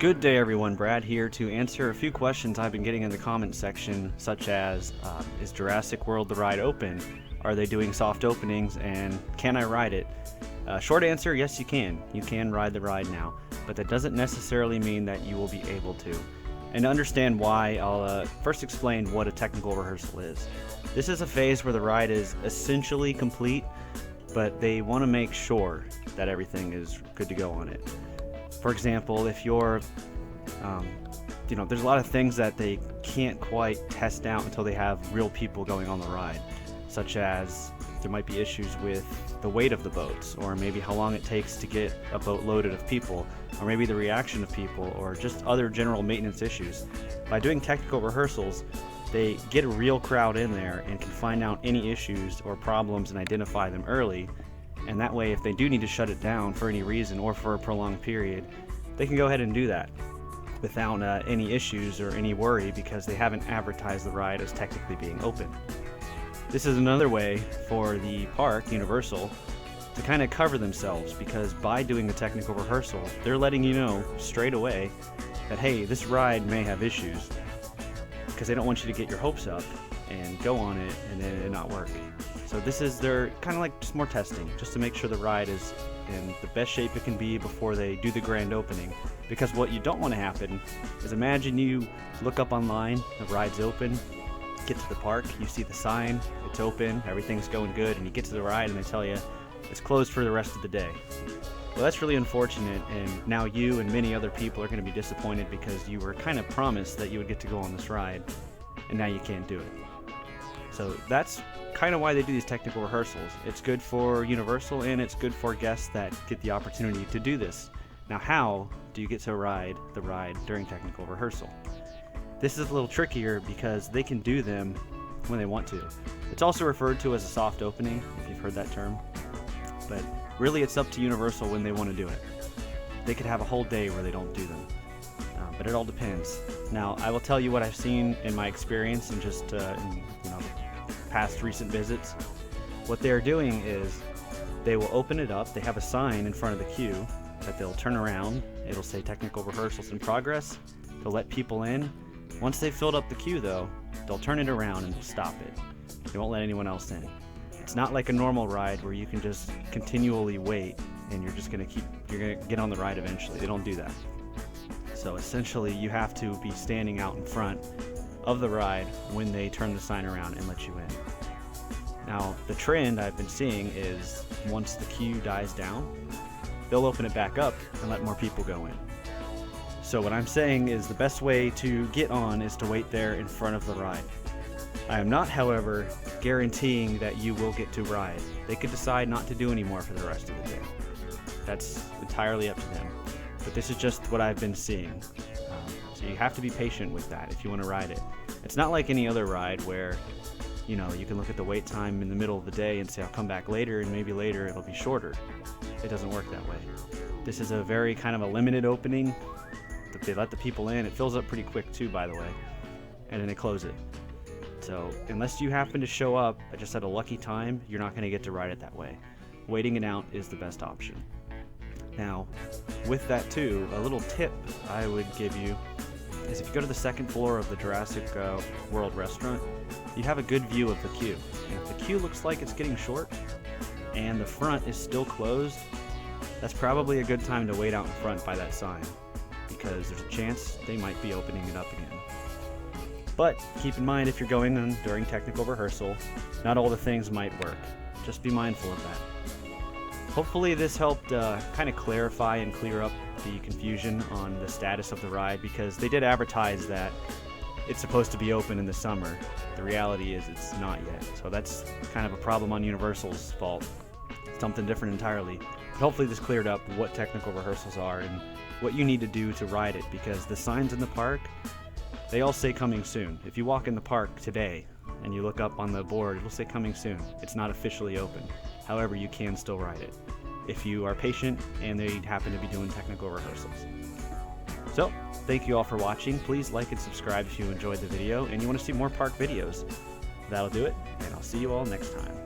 Good day everyone, Brad here to answer a few questions I've been getting in the comments section, such as, is Jurassic World the Ride open? Are they doing soft openings, and can I ride it? Short answer, yes you can. You can ride the ride now, but that doesn't necessarily mean that you will be able to. And to understand why, I'll first explain what a technical rehearsal is. This is a phase where the ride is essentially complete, but they want to make sure that everything is good to go on it. For example, if you're, there's a lot of things that they can't quite test out until they have real people going on the ride, such as there might be issues with the weight of the boats, or maybe how long it takes to get a boat loaded of people, or maybe the reaction of people, or just other general maintenance issues. By doing technical rehearsals, they get a real crowd in there and can find out any issues or problems and identify them early. And that way, if they do need to shut it down for any reason or for a prolonged period, they can go ahead and do that without any issues or any worry, because they haven't advertised the ride as technically being open. This is another way for the park, Universal, to kind of cover themselves, because by doing the technical rehearsal, they're letting you know straight away that, hey, this ride may have issues, because they don't want you to get your hopes up and go on it and then it not work. So this is their kind of like just more testing, just to make sure the ride is in the best shape it can be before they do the grand opening. Because what you don't want to happen is, imagine you look up online, the ride's open, get to the park, you see the sign, it's open, everything's going good, and you get to the ride and they tell you it's closed for the rest of the day. Well, that's really unfortunate, and now you and many other people are going to be disappointed because you were kind of promised that you would get to go on this ride, and now you can't do it. So that's kind of why they do these technical rehearsals. It's good for Universal, and it's good for guests that get the opportunity to do this. Now, how do you get to ride the ride during technical rehearsal? This is a little trickier because they can do them when they want to. It's also referred to as a soft opening, if you've heard that term. But really, it's up to Universal when they want to do it. They could have a whole day where they don't do them. But it all depends. Now, I will tell you what I've seen in my experience and just past recent visits. What they're doing is they will open it up. They have a sign in front of the queue that they'll turn around. It'll say technical rehearsals in progress. They'll let people in. Once they've filled up the queue, though, they'll turn it around and stop it. They won't let anyone else in. It's not like a normal ride where you can just continually wait and you're gonna get on the ride eventually. They don't do that. So essentially, you have to be standing out in front of the ride when they turn the sign around and let you in. Now, the trend I've been seeing is once the queue dies down, they'll open it back up and let more people go in. So what I'm saying is the best way to get on is to wait there in front of the ride. I am not, however, guaranteeing that you will get to ride. They could decide not to do any more for the rest of the day. That's entirely up to them. But this is just what I've been seeing. So you have to be patient with that if you want to ride it. It's not like any other ride where, you can look at the wait time in the middle of the day and say, I'll come back later, and maybe later it'll be shorter. It doesn't work that way. This is a very kind of a limited opening. They let the people in. It fills up pretty quick too, by the way. And then they close it. So unless you happen to show up just at a lucky time, you're not going to get to ride it that way. Waiting it out is the best option. Now, with that too, a little tip I would give you is if you go to the second floor of the Jurassic World restaurant, you have a good view of the queue. And if the queue looks like it's getting short and the front is still closed, that's probably a good time to wait out in front by that sign, because there's a chance they might be opening it up again. But keep in mind, if you're going on during technical rehearsal, not all the things might work. Just be mindful of that. Hopefully this helped kind of clarify and clear up the confusion on the status of the ride, because they did advertise that it's supposed to be open in the summer. The reality is it's not yet. So that's kind of a problem on Universal's fault. Something different entirely. But hopefully this cleared up what technical rehearsals are and what you need to do to ride it, because the signs in the park, they all say coming soon. If you walk in the park today and you look up on the board, it'll say coming soon. It's not officially open. However, you can still ride it if you are patient and they happen to be doing technical rehearsals. So, thank you all for watching. Please like and subscribe if you enjoyed the video and you want to see more park videos. That'll do it, and I'll see you all next time.